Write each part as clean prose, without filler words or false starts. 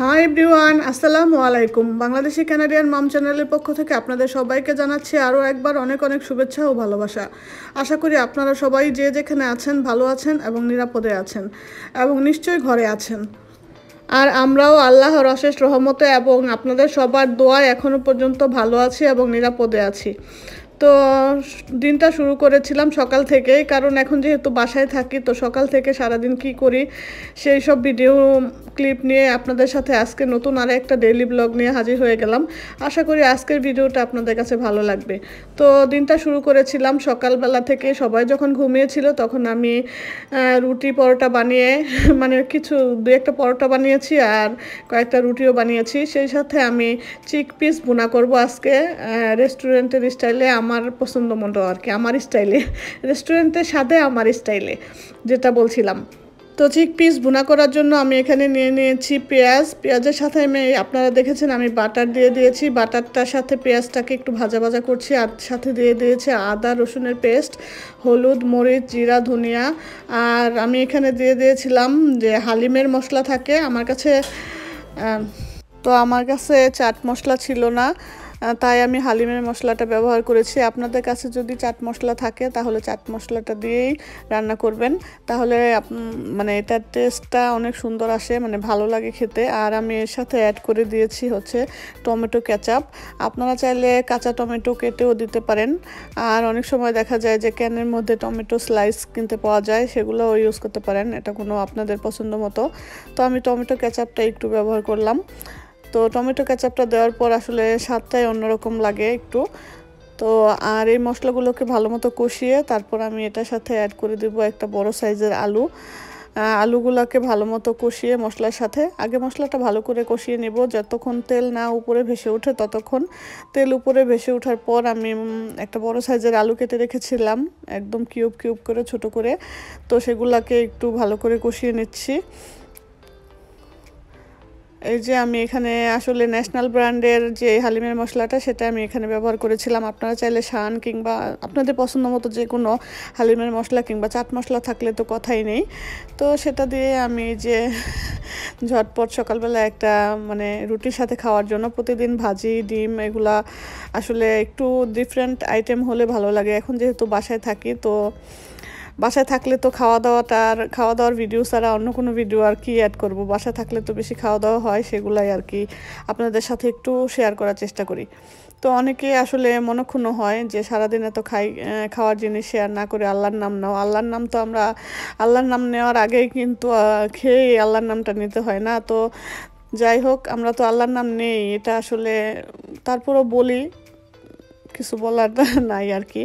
Hi everyone, আসসালামু আলাইকুম। Bangladeshi Canadian মম চ্যানেলের পক্ষ থেকে আপনাদের সবাইকে জানাচ্ছি আরও একবার অনেক অনেক শুভেচ্ছা ও ভালোবাসা। আশা করি আপনারা সবাই যে যেখানে আছেন ভালো আছেন এবং নিরাপদে আছেন এবং নিশ্চয়ই ঘরে আছেন। আর আমরাও আল্লাহর অশেষ রহমতে এবং আপনাদের সবার দোয়ায় এখনও পর্যন্ত ভালো আছি এবং নিরাপদে আছি। তো দিনটা শুরু করেছিলাম সকাল থেকেই, কারণ এখন যেহেতু বাসায় থাকি তো সকাল থেকে সারাদিন কি করি সেই সব ভিডিও ক্লিপ নিয়ে আপনাদের সাথে আজকে নতুন আর একটা ডেইলি ব্লগ নিয়ে হাজির হয়ে গেলাম। আশা করি আজকের ভিডিওটা আপনাদের কাছে ভালো লাগবে। তো দিনটা শুরু করেছিলাম সকালবেলা থেকে, সবাই যখন ঘুমিয়েছিল তখন আমি রুটি পরোটা বানিয়ে মানে দু একটা পরোটা বানিয়েছি আর কয়েকটা রুটিও বানিয়েছি। সেই সাথে আমি চিকপিস ভুনা করব আজকে রেস্টুরেন্টের স্টাইলে, আমার পছন্দ মতো আর কি, আমার স্টাইলে, রেস্টুরেন্টের সাথে আমার স্টাইলে যেটা বলছিলাম। তো চিকপিস ভুনা করার জন্য আমি এখানে নিয়ে নিয়েছি পেঁয়াজের সাথে আপনারা দেখেছেন আমি বাটার দিয়ে দিয়েছি। বাটারটার সাথে পেঁয়াজটাকে একটু ভাজা ভাজা করছি, আর সাথে দিয়ে দিয়েছি আদা রসুনের পেস্ট, হলুদ মরিচ জিরা ধনিয়া। আর আমি এখানে দিয়ে দিয়েছিলাম যে হালিমের মশলা থাকে আমার কাছে, তো আমার কাছে চাট মশলা ছিল না, তাই আমি হালিমের মশলাটা ব্যবহার করেছি। আপনাদের কাছে যদি চাট মশলা থাকে তাহলে চাট মশলাটা দিয়েই রান্না করবেন, তাহলে মানে এটার টেস্টটা অনেক সুন্দর আসে, মানে ভালো লাগে খেতে। আর আমি এর সাথে অ্যাড করে দিয়েছি হচ্ছে টমেটো কেচাপ। আপনারা চাইলে কাঁচা টমেটো কেটেও দিতে পারেন, আর অনেক সময় দেখা যায় যে ক্যানের মধ্যে টমেটো স্লাইস কিনতে পাওয়া যায়, সেগুলোও ইউজ করতে পারেন, এটা কোনো আপনাদের পছন্দ মতো। তো আমি টমেটো কেচাপটা একটু ব্যবহার করলাম। তো টমেটো কেচাপটা দেওয়ার পর আসলে স্বাদটাই অন্যরকম লাগে একটু। তো আর এই মশলাগুলোকে ভালো মতো কষিয়ে তারপর আমি এটার সাথে অ্যাড করে দেবো একটা বড় সাইজের আলুগুলোকে ভালো মতো কষিয়ে মশলার সাথে, আগে মশলাটা ভালো করে কষিয়ে নেব যতক্ষণ তেল না উপরে ভেসে ওঠে ততক্ষণ। তেল উপরে ভেসে ওঠার পর আমি একটা বড় সাইজের আলু কেটে রেখেছিলাম একদম কিউব কিউব করে ছোট করে, তো সেগুলোকে একটু ভালো করে কষিয়ে নিচ্ছি। এই যে আমি এখানে আসলে ন্যাশনাল ব্র্যান্ডের যে হালিমের মশলাটা সেটা আমি এখানে ব্যবহার করেছিলাম। আপনারা চাইলে শান কিংবা আপনাদের পছন্দ মতো যে কোনো হালিমের মশলা কিংবা চাট মশলা থাকলে তো কথাই নেই। তো সেটা দিয়ে আমি যে ঝটপট সকালবেলা একটা মানে রুটির সাথে খাওয়ার জন্য, প্রতিদিন ভাজি ডিম এগুলা আসলে একটু ডিফারেন্ট আইটেম হলে ভালো লাগে। এখন যেহেতু বাসায় থাকি, তো বাসায় থাকলে তো খাওয়া দাওয়ার ভিডিও ছাড়া অন্য কোনো ভিডিও আর কি অ্যাড করব। বাসায় থাকলে তো বেশি খাওয়া দাওয়া হয়, সেগুলাই আর কি আপনাদের সাথে একটু শেয়ার করার চেষ্টা করি। তো অনেকে আসলে মনক্ষুণ্ণ হয় যে সারাদিন এত খাওয়ার জিনিস শেয়ার না করে আল্লাহর নাম নাও। আল্লাহর নাম তো আমরা আল্লাহর নাম নেওয়ার আগেই কিন্তু খেয়েই আল্লাহর নামটা নিতে হয় না। তো যাই হোক, আমরা তো আল্লাহর নাম নেই, এটা আসলে তারপরও বলি, কিছু বলার নাই আর কি।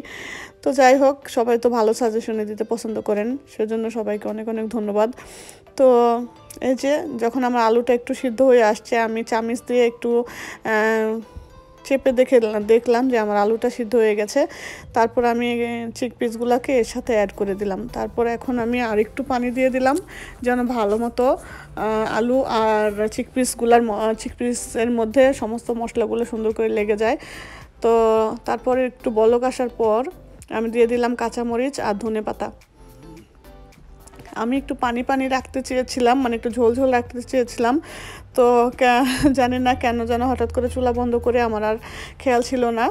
তো যাই হোক, সবাই তো ভালো সাজেশনে দিতে পছন্দ করেন, সেজন্য সবাইকে অনেক অনেক ধন্যবাদ। তো এই যে যখন আমার আলুটা একটু সিদ্ধ হয়ে আসছে, আমি চামিচ দিয়ে একটু চেপে দেখলাম যে আমার আলুটা সিদ্ধ হয়ে গেছে। তারপর আমি চিকপিসগুলোকে এর সাথে অ্যাড করে দিলাম। তারপর এখন আমি আর একটু পানি দিয়ে দিলাম যেন ভালো মতো আলু আর চিকপিসের মধ্যে সমস্ত মশলাগুলো সুন্দর করে লেগে যায়। তো তারপরে একটু বলক আসার পর আমি দিয়ে দিলাম কাঁচামরিচ আর ধনেপাতা। আমি একটু পানি রাখতে চেয়েছিলাম, মানে একটু ঝোল ঝোল রাখতে চেয়েছিলাম। তো জানি না কেন যেন হঠাৎ করে চুলা বন্ধ করে আমার আর খেয়াল ছিল না।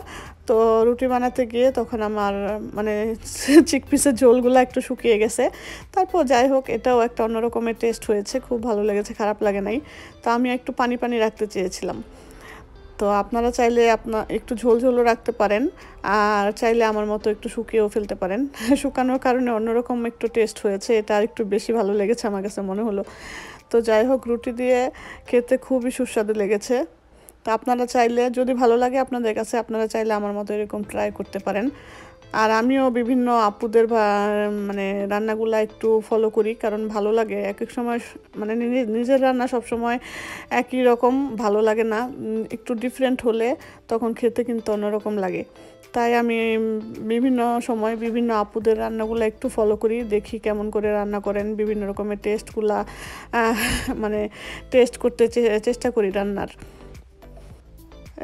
তো রুটি বানাতে গিয়ে তখন আমার মানে চিকপিসের ঝোলগুলো একটু শুকিয়ে গেছে। তারপর যাই হোক, এটাও একটা অন্যরকমের টেস্ট হয়েছে, খুব ভালো লেগেছে, খারাপ লাগে নাই। তো আমি একটু পানি রাখতে চেয়েছিলাম। তো আপনারা চাইলে একটু ঝোলও রাখতে পারেন, আর চাইলে আমার মতো একটু শুকিয়েও ফেলতে পারেন। শুকানোর কারণে অন্যরকম একটু টেস্ট হয়েছে, এটা আর একটু বেশি ভালো লেগেছে আমার কাছে মনে হলো। তো যাই হোক, রুটি দিয়ে খেতে খুবই সুস্বাদু লেগেছে। তো আপনারা চাইলে, যদি ভালো লাগে আপনাদের কাছে, আপনারা চাইলে আমার মতো এরকম ট্রাই করতে পারেন। আর আমিও বিভিন্ন আপুদের মানে রান্নাগুলা একটু ফলো করি, কারণ ভালো লাগে। এক এক সময় মানে নিজের রান্না সব সময় একই রকম ভালো লাগে না, একটু ডিফারেন্ট হলে তখন খেতে কিন্তু অন্যরকম লাগে। তাই আমি বিভিন্ন সময় বিভিন্ন আপুদের রান্নাগুলো একটু ফলো করি, দেখি কেমন করে রান্না করেন, বিভিন্ন রকমের টেস্টগুলা মানে টেস্ট করতে চেষ্টা করি রান্নার।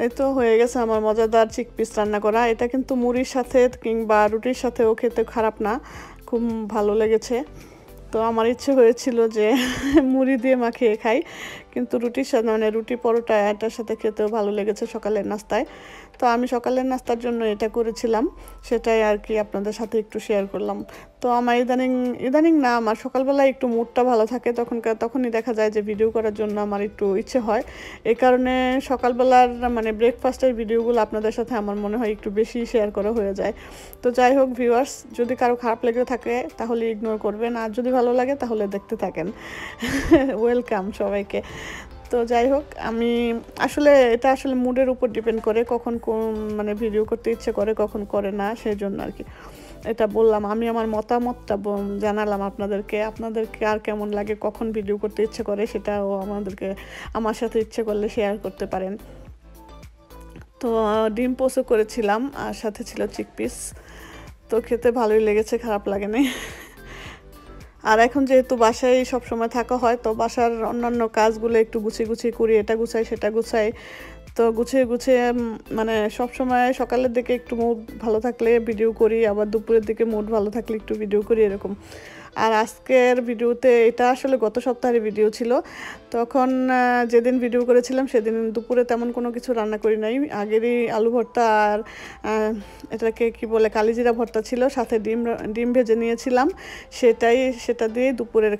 এই তো হয়ে গেছে আমার মজাদার চিকপিস রান্না করা। এটা কিন্তু মুড়ির সাথে কিংবা রুটির সাথেও খেতে খারাপ না, খুব ভালো লেগেছে। তো আমার ইচ্ছে হয়েছিল যে মুড়ি দিয়ে মাখিয়ে খাই, কিন্তু রুটির সাথে মানে রুটি পরোটা এটার সাথে খেতেও ভালো লেগেছে সকালের নাস্তায়। তো আমি সকালের নাস্তার জন্য এটা করেছিলাম, সেটাই আর কি আপনাদের সাথে একটু শেয়ার করলাম। তো আমার ইদানিং না, আমার সকালবেলায় একটু মুডটা ভালো থাকে, তখনই দেখা যায় যে ভিডিও করার জন্য আমার একটু ইচ্ছে হয়। এই কারণে সকালবেলার মানে ব্রেকফাস্টের ভিডিওগুলো আপনাদের সাথে আমার মনে হয় একটু বেশি শেয়ার করা হয়ে যায়। তো যাই হোক ভিউয়ার্স, যদি কারো খারাপ লেগে থাকে তাহলে ইগনোর করবেন, আর যদি ভালো লাগে তাহলে দেখতে থাকেন। ওয়েলকাম সবাইকে। তো যাই হোক, আমি এটা আসলে মুডের উপর ডিপেন্ড করে, কখন কোন মানে ভিডিও করতে ইচ্ছে করে কখন করে না, সেই জন্য আর কি এটা বললাম। আমি আমার মতামতটা জানালাম আপনাদেরকে আর কেমন লাগে, কখন ভিডিও করতে ইচ্ছে করে সেটাও আমার সাথে ইচ্ছে করলে শেয়ার করতে পারেন। তো ডিম পোস্টও করেছিলাম, আর সাথে ছিল চিকপিস। তো খেতে ভালোই লেগেছে, খারাপ লাগেনি। আর এখন যেহেতু বাসায় সব সময় থাকা হয়, তো বাসার অন্যান্য কাজগুলো একটু গুছিয়ে করি, এটা গুছাই সেটা গুছাই। তো গুছিয়ে মানে সব সময় সকালের দিকে একটু মুড ভালো থাকলে ভিডিও করি, আবার দুপুরের দিকে মুড ভালো থাকলে একটু ভিডিও করি, এরকম। আর আজকের ভিডিওতে এটা আসলে গত সপ্তাহের ভিডিও ছিল। তখন যেদিন ভিডিও করেছিলাম সেদিন দুপুরে তেমন কোনো কিছু রান্না করি নাই, আগেরই আলু ভর্তা আর এটাকে কি বলে কালিজিরা ভর্তা ছিল, সাথে ডিম ভেজে নিয়েছিলাম, সেটা দিয়ে দুপুরের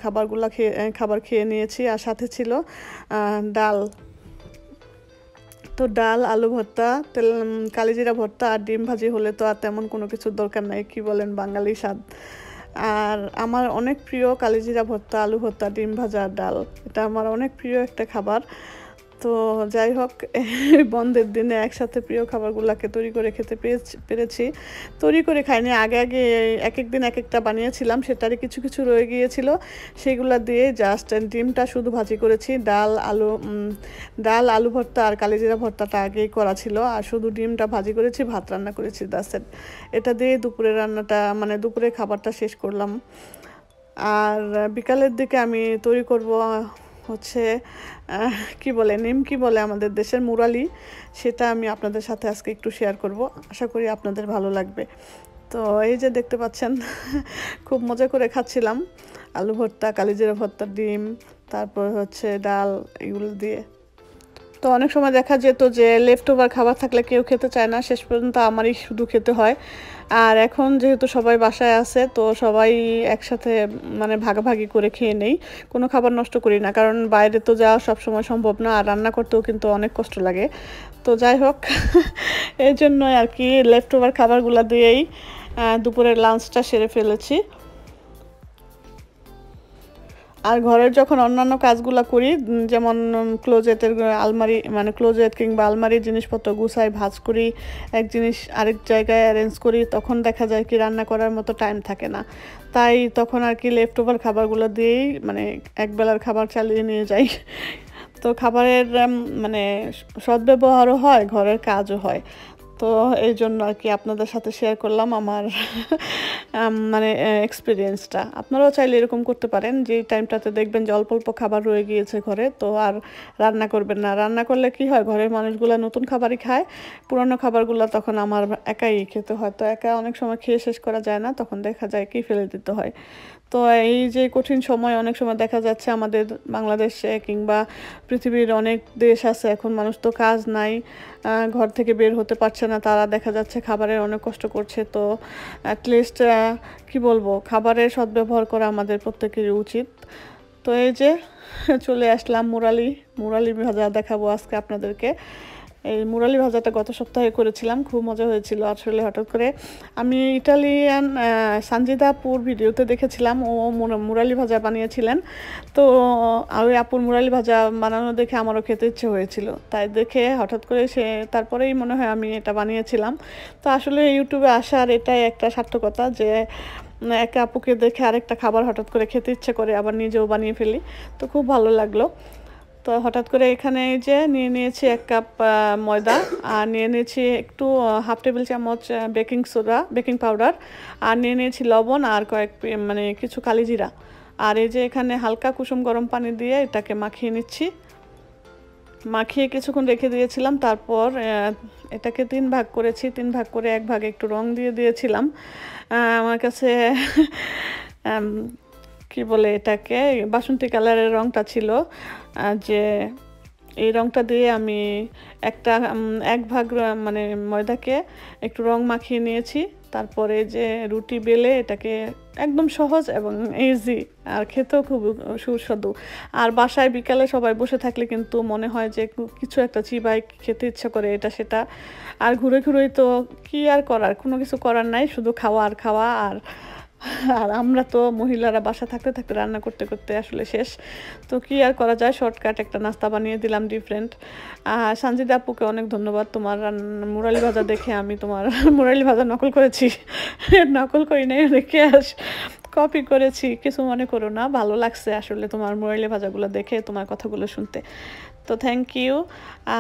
খাবার খেয়ে নিয়েছি। আর সাথে ছিল ডাল। তো ডাল, আলু ভর্তা, কালিজিরা ভর্তা আর ডিম ভাজি হলে তো আর তেমন কোনো কিছুর দরকার নাই, কি বলেন, বাঙালি স্বাদ। আর আমার অনেক প্রিয় কালিজিরা ভর্তা, আলু ভর্তা, ডিম ভাজা আর ডাল, এটা আমার অনেক প্রিয় একটা খাবার। তো যাই হোক, বন্ধের দিনে একসাথে প্রিয় খাবারগুলোকে তৈরি করে খেতে পেরেছি। তৈরি করে খাইনি, আগে এক এক দিন এক একটা বানিয়েছিলাম, সেটারই কিছু রয়ে গিয়েছিল, সেগুলো দিয়ে জাস্ট ডিমটা শুধু ভাজি করেছি। ডাল, আলু ভর্তা আর কালিজিরা ভর্তাটা আগেই করা ছিল, আর শুধু ডিমটা ভাজি করেছি, ভাত রান্না করেছি, দ্যাটস ইট। এটা দিয়ে দুপুরের খাবারটা শেষ করলাম। আর বিকালের দিকে আমি তৈরি করব হচ্ছে নিমকি বলে আমাদের দেশের মুরালি, সেটা আমি আপনাদের সাথে আজকে একটু শেয়ার করব, আশা করি আপনাদের ভালো লাগবে। তো এই যে দেখতে পাচ্ছেন, খুব মজা করে খাচ্ছিলাম আলু ভর্তা, কালিজিরা ভর্তা, ডিম, তারপর হচ্ছে ডাল, এগুলো দিয়ে। তো অনেক সময় দেখা যেত যে লেফট ওভার খাবার থাকলে কেউ খেতে চায় না, শেষ পর্যন্ত আমারই শুধু খেতে হয়। আর এখন যেহেতু সবাই বাসায় আছে, তো সবাই একসাথে মানে ভাগাভাগি করে খেয়ে নেই, কোনো খাবার নষ্ট করি না, কারণ বাইরে তো যাওয়া সবসময় সম্ভব না, আর রান্না করতেও কিন্তু অনেক কষ্ট লাগে। তো যাই হোক, এই জন্যই আর কি লেফট ওভার খাবারগুলো দিয়েই দুপুরের লাঞ্চটা সেরে ফেলেছি। আর ঘরের যখন অন্যান্য কাজগুলো করি, যেমন ক্লোজেট কিংবা আলমারির জিনিসপত্র গুছাই, ভাঁজ করি, এক জিনিস আরেক জায়গায় অ্যারেঞ্জ করি, তখন দেখা যায় কি রান্না করার মতো টাইম থাকে না। তাই তখন আর কি লেফট ওভার খাবারগুলো দিয়েই মানে একবেলার খাবার চালিয়ে নিয়ে যাই। তো খাবারের মানে সদ্ব্যবহারও হয়, ঘরের কাজও হয়। তো এই জন্য আর কি আপনাদের সাথে শেয়ার করলাম আমার মানে এক্সপিরিয়েন্সটা। আপনারাও চাইলে এরকম করতে পারেন, যে টাইমটাতে দেখবেন যে অল্প খাবার রয়ে গিয়েছে ঘরে, তো আর রান্না করবেন না। রান্না করলে কি হয়, ঘরের মানুষগুলো নতুন খাবারই খায়, পুরনো খাবারগুলো তখন আমার একাই খেতে হয়। তো একা অনেক সময় খেয়ে শেষ করা যায় না, তখন দেখা যায় কি ফেলে দিতে হয়। তো এই যে কঠিন সময়, অনেক সময় দেখা যাচ্ছে আমাদের বাংলাদেশে কিংবা পৃথিবীর অনেক দেশ আছে, এখন মানুষ তো কাজ নাই, ঘর থেকে বের হতে পারছে না, তারা দেখা যাচ্ছে খাবারের অনেক কষ্ট করছে। তো অ্যাটলিস্ট কি বলবো, খাবারের সদ্ব্যবহার করা আমাদের প্রত্যেকেরই উচিত। তো এই যে চলে আসলাম, মুরালি ভাজা দেখাবো আজকে আপনাদেরকে। এই মুরালি ভাজাটা গত সপ্তাহে করেছিলাম, খুব মজা হয়েছিল। আসলে হঠাৎ করে আমি ইটালিয়ান সানজিদা আপুর ভিডিওতে দেখেছিলাম, ও মুরালি ভাজা বানিয়েছিলেন। তো ওই আপুর মুরালি ভাজা বানানো দেখে আমারও খেতে ইচ্ছে হয়েছিল, তাই দেখে হঠাৎ করে তারপরেই মনে হয় আমি এটা বানিয়েছিলাম। তো আসলে ইউটিউবে আসার এটাই একটা সার্থকতা, যে এক আপুকে দেখে আরেকটা খাবার হঠাৎ করে খেতে ইচ্ছে করে, আবার নিজেও বানিয়ে ফেলি। তো খুব ভালো লাগলো। তো হঠাৎ করে এখানে এই যে নিয়ে নিয়েছি 1 কাপ ময়দা, আর নিয়ে নিয়েছি একটু হাফ টেবিল চামচ বেকিং পাউডার, আর নিয়ে নিয়েছি লবণ, আর কিছু কালিজিরা। আর এই যে এখানে হালকা কুসুম গরম পানি দিয়ে এটাকে মাখিয়ে নিচ্ছি। মাখিয়ে কিছুক্ষণ রেখে দিয়েছিলাম, তারপর এটাকে 3 ভাগ করেছি। 3 ভাগ করে 1 ভাগে একটু রং দিয়ে দিয়েছিলাম। আমার কাছে কি বলে এটাকে, বাসন্তী কালারের রংটা ছিল, যে এই রংটা দিয়ে আমি এক ভাগ মানে ময়দাকে একটু রং মাখিয়ে নিয়েছি। তারপরে যে রুটি বেলে এটাকে একদম সহজ এবং ইজি, আর খেতেও খুব সুস্বাদু। আর বাসায় বিকালে সবাই বসে থাকলে কিন্তু মনে হয় যে কিছু একটা চিবাই খেতে ইচ্ছা করে, এটা সেটা। আর ঘুরে ঘুরেই তো কি আর করার, কোনো কিছু করার নাই, শুধু খাওয়া আর খাওয়া। আর আমরা তো মহিলারা বাসা থাকতে থাকতে রান্না করতে করতে আসলে শেষ। তো কি আর করা যায়, শর্টকাট একটা নাস্তা বানিয়ে দিলাম ডিফারেন্ট। সানজিদা আপুকে অনেক ধন্যবাদ, তোমার মুরালি ভাজা দেখে আমি তোমার মুরালি ভাজা নকল করেছি। নকল করি নাই, দেখে কপি করেছি, কিছু মনে করো না, ভালো লাগছে আসলে তোমার মুরালি ভাজাগুলো দেখে, তোমার কথাগুলো শুনতে। তো থ্যাংক ইউ।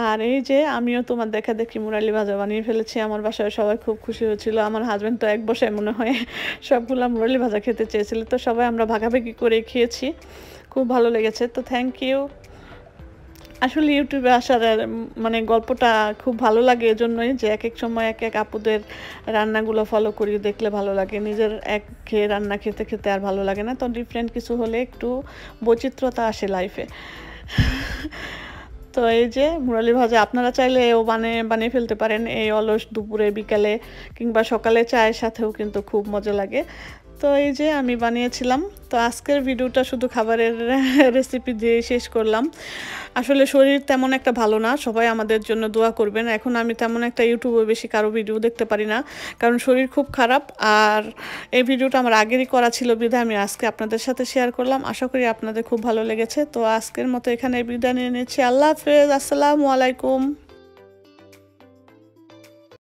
আর এই যে আমিও তোমার দেখা দেখি মুরালি ভাজা বানিয়ে ফেলেছি, আমার বাসায় সবাই খুব খুশি হয়েছিল। আমার হাজব্যান্ড তো এক বসায় মনে হয় সবগুলো মুরালি ভাজা খেতে চেয়েছিল, তো সবাই আমরা ভাগাভাগি করে খেয়েছি, খুব ভালো লেগেছে। তো থ্যাংক ইউ। আসলে ইউটিউবে আসার মানে গল্পটা খুব ভালো লাগে এজন্যই যে এক এক সময় এক এক আপুদের রান্নাগুলো ফলো করি, দেখলে ভালো লাগে। নিজের এক খেয়ে রান্না খেতে খেতে আর ভালো লাগে না, তো ডিফারেন্ট কিছু হলে একটু বৈচিত্র্যতা আসে লাইফে। তো এই যে মুরালি ভাজা আপনারা চাইলে এও বানিয়ে ফেলতে পারেন এই অলস দুপুরে, বিকালে কিংবা সকালে চায়ের সাথেও কিন্তু খুব মজা লাগে। তো এই যে আমি বানিয়েছিলাম। তো আজকের ভিডিওটা শুধু খাবারের রেসিপি দিয়ে শেষ করলাম। আসলে শরীর তেমন একটা ভালো না, সবাই আমাদের জন্য দোয়া করবেন। এখন আমি তেমন একটা ইউটিউবে বেশি কারো ভিডিও দেখতে পারি না, কারণ শরীর খুব খারাপ। আর এই ভিডিওটা আমার আগেরই করা ছিল বিধায় আমি আজকে আপনাদের সাথে শেয়ার করলাম। আশা করি আপনাদের খুব ভালো লেগেছে। তো আজকের মতো এখানে বিদায় নিয়ে নিচ্ছি। আল্লাহ হাফেজ, আসসালামু আলাইকুম।